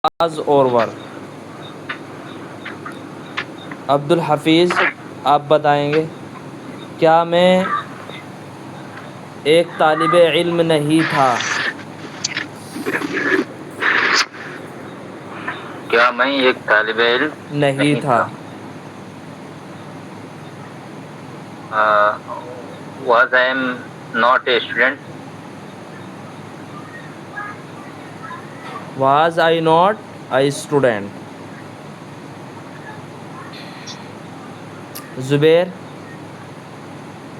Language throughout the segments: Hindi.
वाज और वर। अब्दुल हफीज़ आप बताएंगे। क्या मैं एक तालिब इल्म नहीं था। क्या मैं एक तालिब इल्म नहीं नहीं था। था। Was I am not a student. Was I not I student. Zubair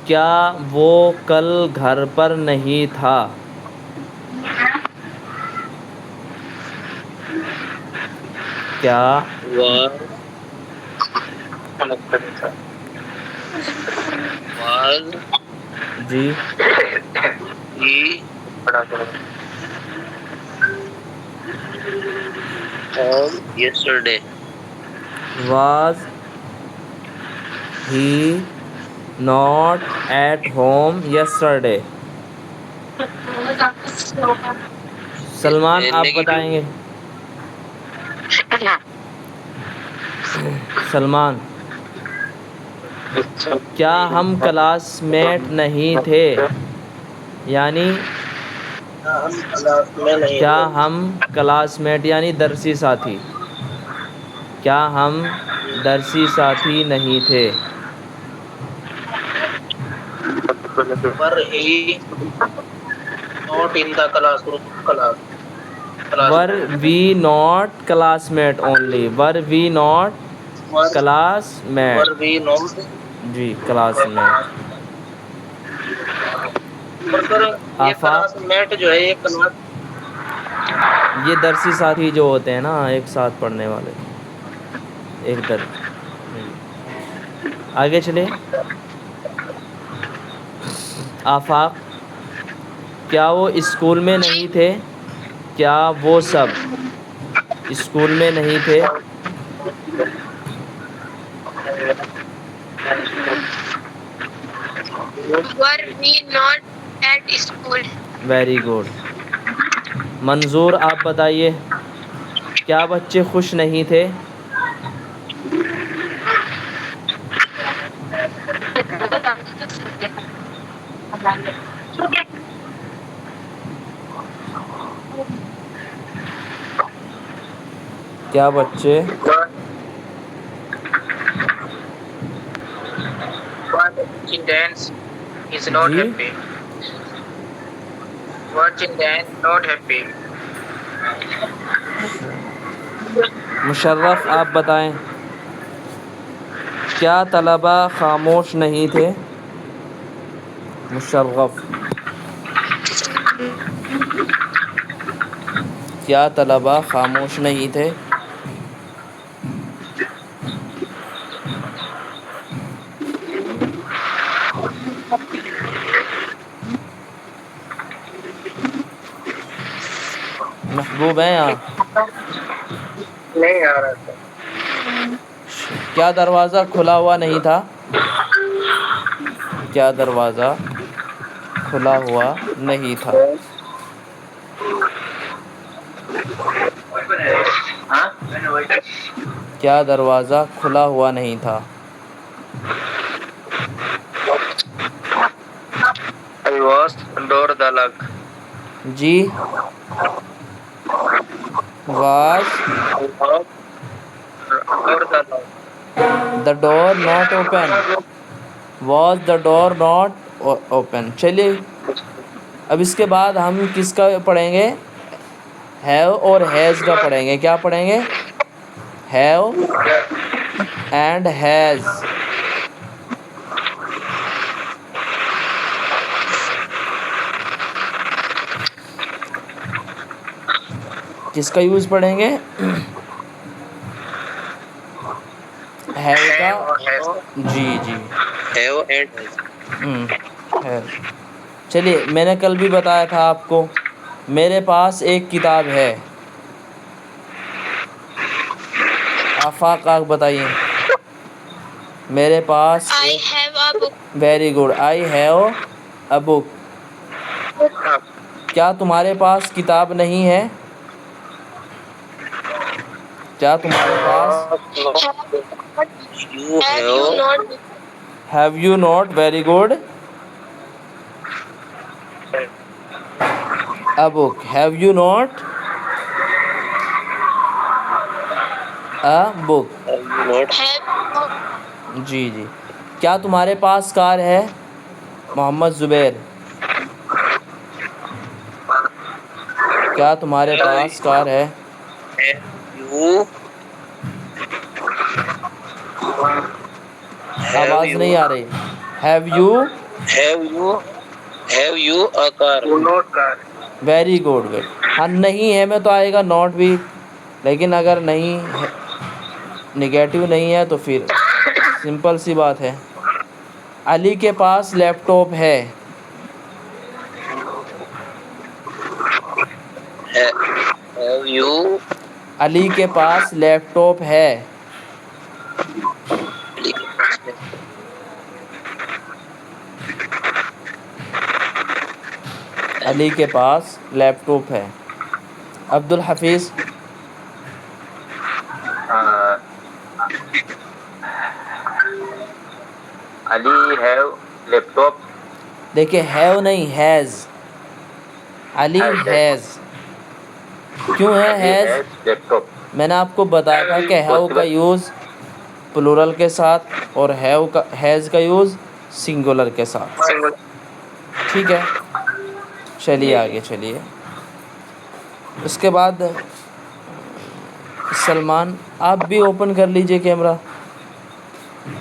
क्या वो कल घर पर नहीं था। क्या Was was जी he home yesterday. Was he not at home yesterday. Salman आप बताएंगे। सलमान क्या हम क्लासमेट नहीं थे। यानी क्या हम क्लासमेट यानी दरसी साथी। क्या हम दरसी साथी नहीं थे। Were he not in the class? Were we not classmate only. Were we not classmate. Were we not? जी क्लासमेट। और सर ये आफाक क्लासमेट जो है ये क्लास ये दरसी साथी जो होते हैं ना एक साथ पढ़ने वाले। एक दर आगे चले। आफाक क्या वो स्कूल में नहीं थे। क्या वो सब स्कूल में नहीं थे। were we not at school? Very good. मंजूर आप बताइए। क्या बच्चे खुश नहीं थे। क्या बच्चे Watching dance is not ji happy. Watching dance not happy. Musharraf आप बताएं। क्या तलबा खामोश नहीं थे। मुशर्रफ क्या तलबा खामोश नहीं थे। महबूब हैं यहाँ। नहीं आ रहा था। क्या दरवाज़ा खुला हुआ नहीं था। क्या दरवाज़ा खुला हुआ नहीं था। हाँ? क्या दरवाज़ा खुला हुआ नहीं था। I was door the lock. जी was Door the lock. The door not open. Was the door not open. चलिए अब इसके बाद हम किसका पढ़ेंगे। हैव और हैज़ का पढ़ेंगे। क्या पढ़ेंगे। Have and has. किसका यूज़ पढ़ेंगे। हैव का। जी जी Have and है। चलिए मैंने कल भी बताया था आपको मेरे पास एक किताब है। आफाक आप बताइए। मेरे पास I have a book. Very good. I have a book. क्या तुम्हारे पास किताब नहीं है। क्या तुम्हारे पास? You Have you have not? Have you not, very good, a book, have you not a book, not Have जी जी। क्या तुम्हारे पास कार है? मोहम्मद ज़ुबैर, क्या तुम्हारे पास कार है? you have आवाज़ you नहीं आ रही। Have you, have you have you a car? Not car. Very good, very. हाँ, नहीं है में तो आएगा नॉट भी, लेकिन अगर नहीं है, निगेटिव नहीं है, तो फिर सिंपल सी बात है। अली के पास लैपटॉप है। Have you अली के पास लैपटॉप है। अली के पास लैपटॉप है। Abdul Hafeez, Ali have laptop? देखिए हैव नहीं, हैज़। अली हैज़, क्यों है हैज़? Laptop. मैंने आपको बताया था कि हैव का यूज़ प्लूरल के साथ और हैज़ का यूज़ सिंगुलर के साथ। ठीक है, चलिए आगे चलिए। उसके बाद सलमान, आप भी ओपन कर लीजिए कैमरा।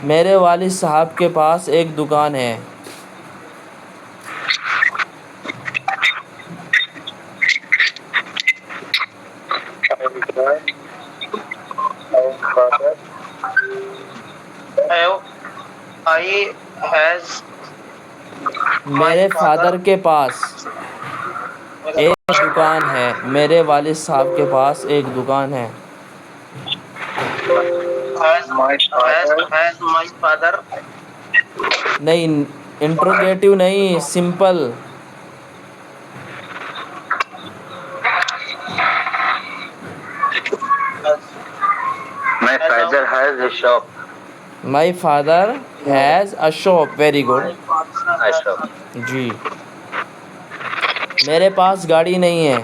मेरे वालिद साहब के पास एक दुकान है। मेरे फादर के पास एक दुकान है। मेरे वालिद साहब के पास एक दुकान है। My father नहीं, इंट्रोगेटिव नहीं, simple. My father has a shop. My father has a shop, very good, A shop. जी। मेरे पास गाड़ी नहीं है।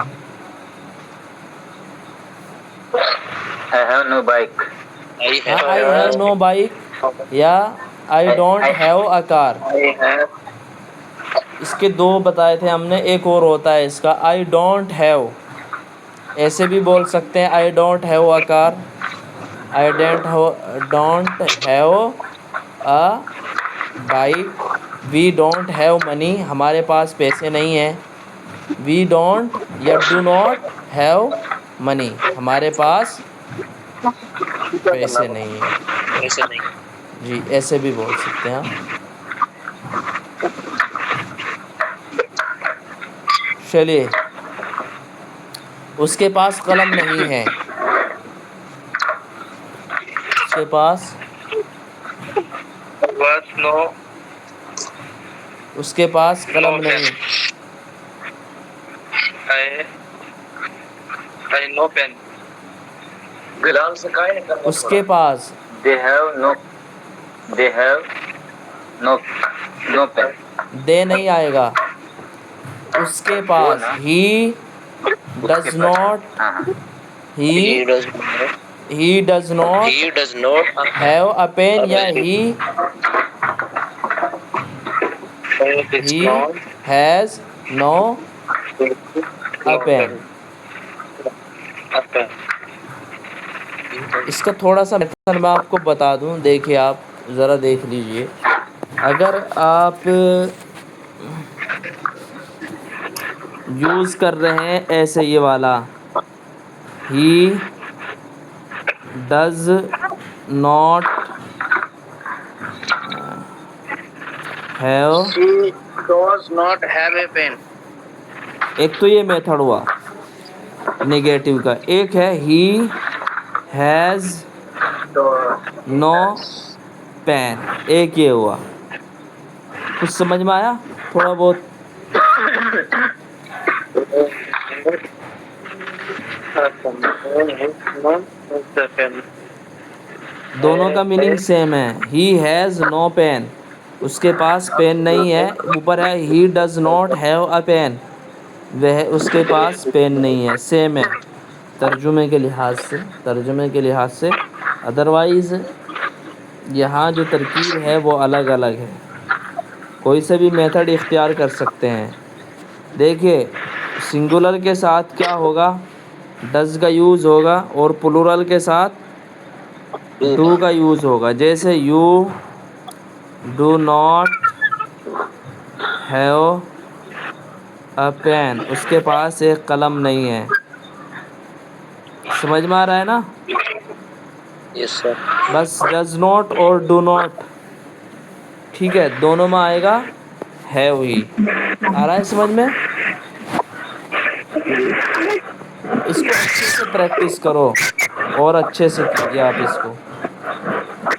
I have no bike. I have no bike या I don't have a car. I have इसके दो बताए थे हमने, एक और होता है इसका, आई डोंट हैव। ऐसे भी बोल सकते हैं, I don't have a car, I don't have a bike, we don't have money, हमारे पास पैसे नहीं हैं। वी डोंट या डू नॉट हैव मनी, हमारे पास पैसे नहीं हैं। ऐसे नहीं. जी, ऐसे भी बोल सकते हैं आप। चलिए, उसके पास कलम नहीं है। उसके पास Was no उसके पास कलम No नहीं। I no pen. गुलाम से काहे नहीं करना उसके पास They have no pen. दे नहीं आएगा। उसके पास he does not, He does he does not He does not have a pen या he has no a pen. इसका थोड़ा सा मेथड मैं आपको बता दूं, देखिए आप ज़रा देख लीजिए। अगर आप यूज़ कर रहे हैं ऐसे ये वाला, ही does not have, She does not have a pen. एक तो ये मेथड हुआ नेगेटिव का, एक है ही हैज़ नो पेन, एक ये हुआ। कुछ समझ में आया थोड़ा बहुत? दोनों का मीनिंग सेम है। ही हैज़ नो पेन, उसके पास पेन नहीं है। ऊपर है he does not have a pen, वह उसके पास पेन नहीं है। सेम है तर्जुमे के लिहाज से। अदरवाइज़ यहाँ जो तरकीब है वो अलग अलग है। कोई से भी मेथड इख्तियार कर सकते हैं। देखिए सिंगुलर के साथ क्या होगा, डज का यूज़ होगा, और प्लूरल के साथ डू का यूज़ होगा। जैसे you do not have a pen, उसके पास एक कलम नहीं है। समझ में आ रहा है ना? Yes sir. बस डज नॉट और डू नॉट, ठीक है, दोनों में आएगा हैव ही। आ रहा है समझ में? इसको अच्छे से प्रैक्टिस करो और अच्छे से कीजिए आप इसको।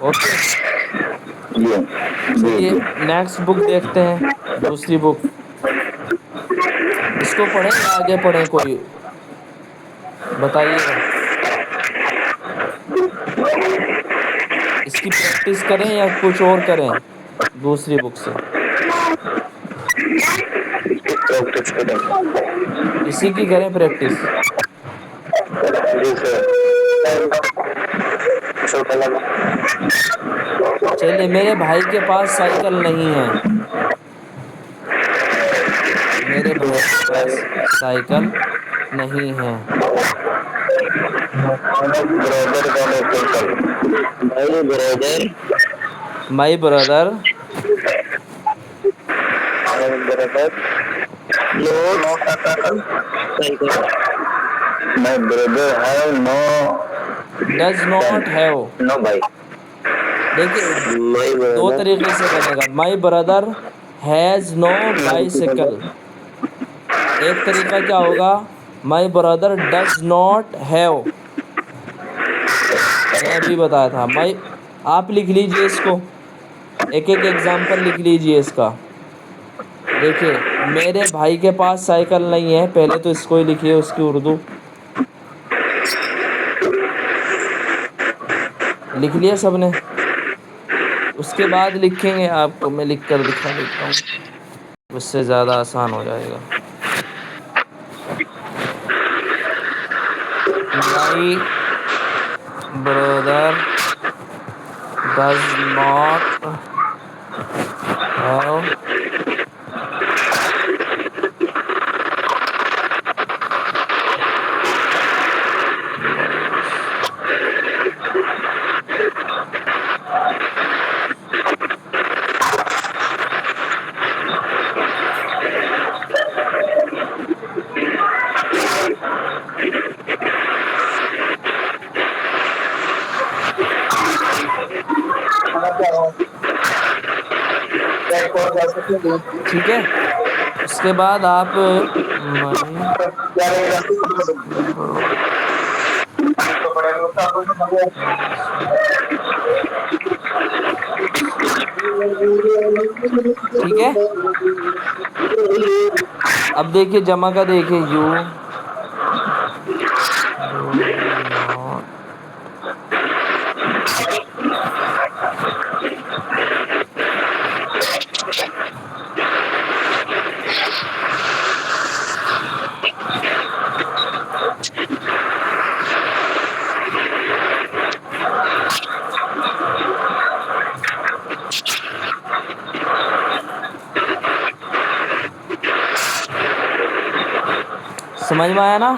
ओके, चलिए नेक्स्ट बुक देखते हैं, दूसरी बुक। इसको पढ़ें या आगे पढ़ें, कोई बताइएगा। इसकी प्रैक्टिस करें या कुछ और करें दूसरी बुक से? इसी की करें प्रैक्टिस। चलिए, मेरे भाई के पास साइकिल नहीं है। मेरे भाई के पास साइकिल नहीं है। My brother My brother have no does not have. no bike. देखिए My दो brother तरीके से बनेगा। My brother has no bicycle. एक तरीका क्या होगा, my brother does not have. मैं अभी बताया था। माई, आप लिख लीजिए इसको, एक एक एग्जाम्पल लिख लीजिए इसका। देखिए मेरे भाई के पास साइकिल नहीं है, पहले तो इसको ही लिखिए, उसकी उर्दू लिख लिया सबने। उसके बाद लिखेंगे, आपको मैं लिख कर दिखा देता हूँ, उससे ज़्यादा आसान हो जाएगा। माई ब्रदर डज नॉट हैव ठीक है। उसके बाद आप ठीक है। अब देखिए जमा का, देखिए यू समझ में आया ना?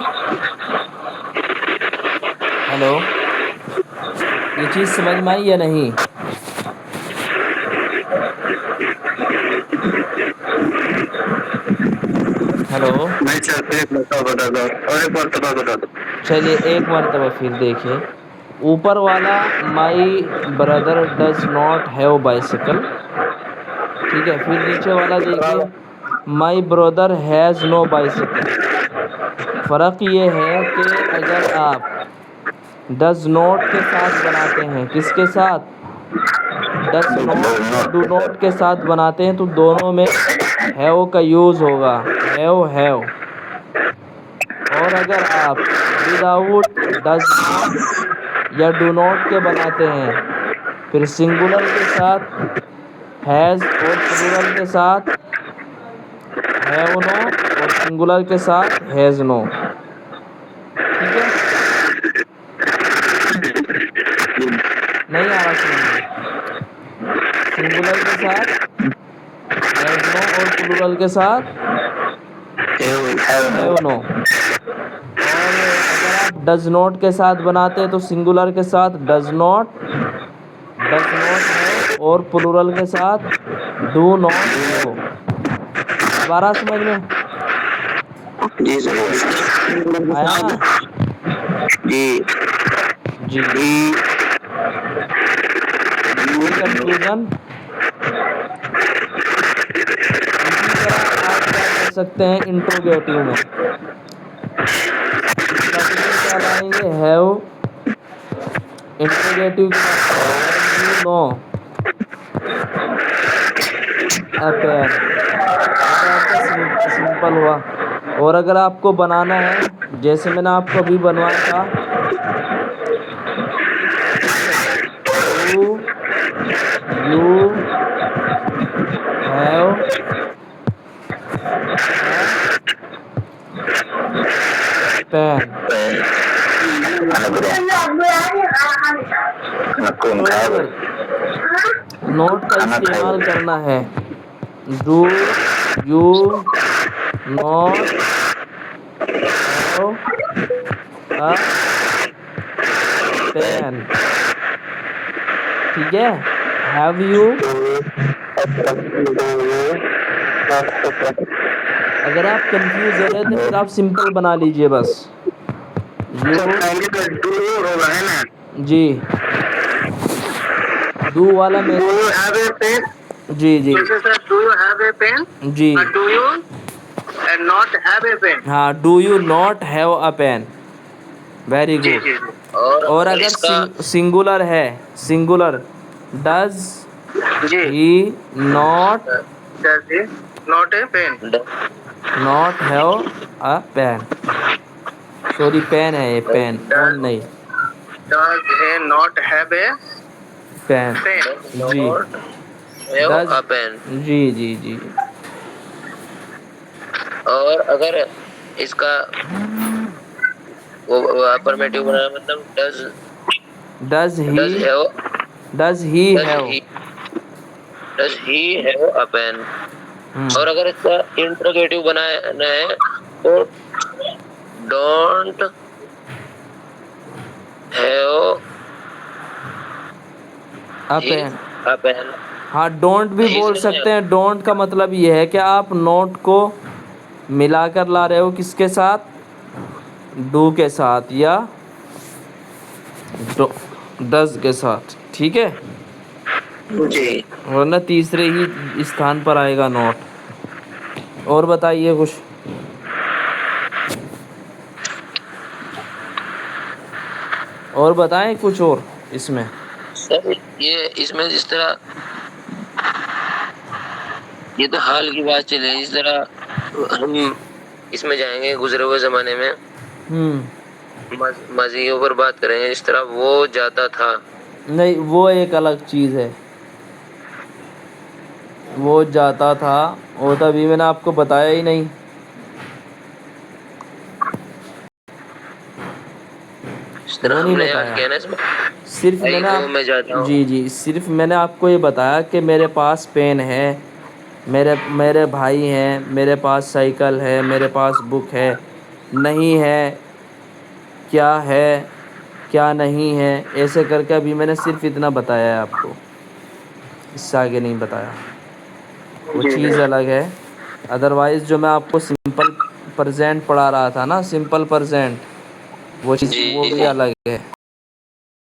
हेलो, ये चीज़ समझ में आई या नहीं? हेलो, नहीं चलते, एक मरतबा बता दो और एक मरतबा बता दो। चलिए एक मरतबा फिर देखिए। ऊपर वाला my brother does not have bicycle, ठीक है। फिर नीचे वाला देखिए, my brother has no bicycle. फ़र्क ये है कि अगर आप डज नॉट के साथ बनाते हैं, किसके साथ, डज नॉट डू नॉट के साथ बनाते हैं, तो दोनों में हैव का यूज़ होगा, हैव हैव। और अगर आप विदाउट डज नॉट या डू नॉट के बनाते हैं, फिर सिंगुलर के साथ हैज़ और प्लूरल के साथ हैव नो और सिंगुलर के साथ हैज़ नो। ठीक है, नहीं आ रहा समझ? सिंगुलर के साथ हैज़ नो और प्लूरल के साथ हैव नो। और अगर आप डज नॉट के साथ बनाते हैं तो सिंगुलर के साथ डज नॉट है और प्लूरल के साथ डू नॉट है। अब आ रहा समझ में? जी सर। आया ना? जी जी। कोई कंफ्यूजन? इसी तरह आप क्या कर सकते हैं इंट्रोगेटिव में? क्या लाएंगे? Have interrogative you no a pen. आपका सिंपल हुआ। और अगर आपको बनाना है जैसे मैंने आपको अभी बनवाया था, यू हैव पेन। नोट का इस्तेमाल करना है। Do you not have a pen? ठीक है, हैव यू। अगर आप कंफ्यूज हो रहे तो फिर आप सिंपल बना लीजिए बस। जी, डू वाला में जी जी do you have a pen? जी do you not have a pen? हाँ, do you not have a pen. Very good. और अगर सिंगुलर है, singular does he not not a pen? Not have a pen. Sorry, pen है ये, पेन ऑन नहीं, does he not have a pen. pen? जी, Have a pen. जी जी जी। और अगर इसका वो अफर्मेटिव बनाना मतलब does he have a pen? और अगर इसका इंट्रोगेटिव बनाना है तो डोंट हैव अ पेन। हाँ, डोंट भी बोल सकते हैं। डोंट का मतलब ये है कि आप नोट को मिलाकर ला रहे हो किसके साथ? डू के साथ या डज के साथ। ठीक है, जी। वरना तीसरे ही स्थान पर आएगा नोट। और बताइए कुछ। और बताएं कुछ और इसमें। सर ये इसमें जिस तरह ये तो हाल की बात चल रही है, इस तरह हम इसमें जाएंगे गुजरे हुए जमाने में, माजी के ऊपर बात करेंगे। इस तरह वो जाता था, नहीं, वो एक अलग चीज़ है। वो जाता था, वो तो अभी मैंने आपको बताया ही नहीं। इस तरह हमने याद किया ना इसमें। सिर्फ मैंने जी जी सिर्फ मैंने आपको ये बताया कि मेरे पास पेन है, मेरे भाई हैं, मेरे पास साइकिल है, मेरे पास बुक है, नहीं है, क्या है, क्या नहीं है, ऐसे करके अभी मैंने सिर्फ इतना बताया है आपको, इससे आगे नहीं बताया। वो चीज़ अलग है। अदरवाइज़ जो मैं आपको सिंपल प्रेजेंट पढ़ा रहा था ना, सिंपल प्रेजेंट, वो चीज़ वो भी अलग है।